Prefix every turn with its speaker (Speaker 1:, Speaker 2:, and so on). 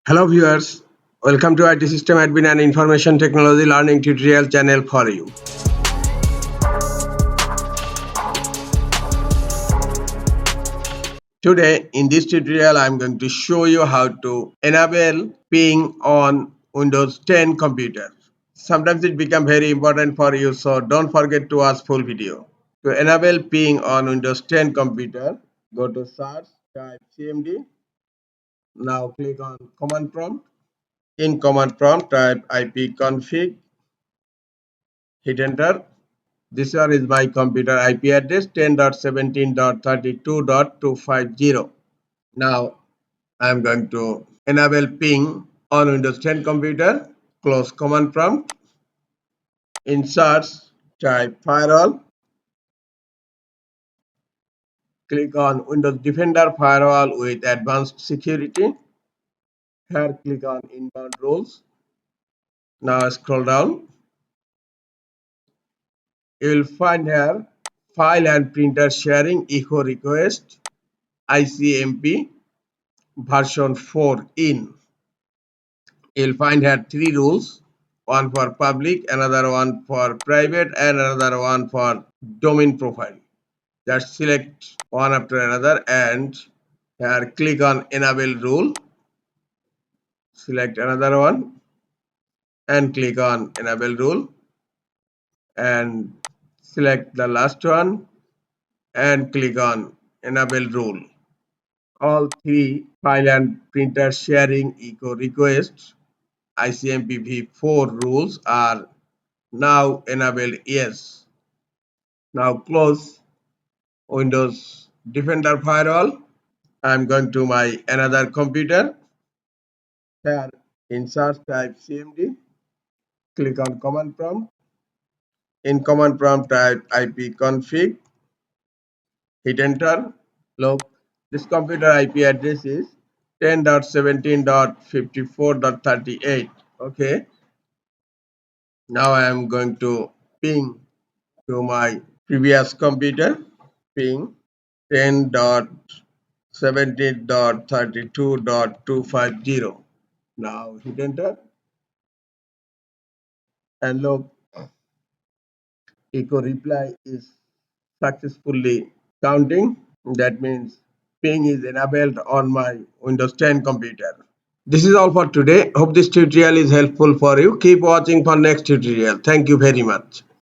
Speaker 1: Hello viewers, welcome to IT System Admin and Information Technology Learning Tutorial channel for you. Today in this tutorial I am going to show you how to enable ping on Windows 10 computer. Sometimes it becomes very important for you, so don't forget to watch full video. To enable ping on Windows 10 computer, go to search, type cmd. Now click on command prompt. In command prompt type ipconfig, hit enter. This one is my computer IP address 10.17.32.250. Now I am going to enable ping on Windows 10 computer. Close command prompt. In search type firewall. Click on Windows Defender Firewall with advanced security. Here click on inbound rules. Now scroll down. You will find here file and printer sharing echo request ICMP version 4 in. You'll find here three rules, one for public, another one for private, and another one for domain profile. Just select one after another and here click on enable rule, select another one and click on enable rule and select the last one and click on enable rule. All three file and printer sharing echo requests ICMP4 rules are now enabled. Yes. Now close Windows Defender Firewall. I'm going to my another computer. Here in search type cmd. Click on command prompt. In command prompt type ipconfig. Hit enter. Look, this computer IP address is 10.17.54.38. Okay. Now I am going to ping to my previous computer. Ping 10.17.32.250. Now hit enter and look, echo reply is successfully counting. That means ping is enabled on my Windows 10 computer. This is all for today. Hope this tutorial is helpful for you. Keep watching for next tutorial. Thank you very much.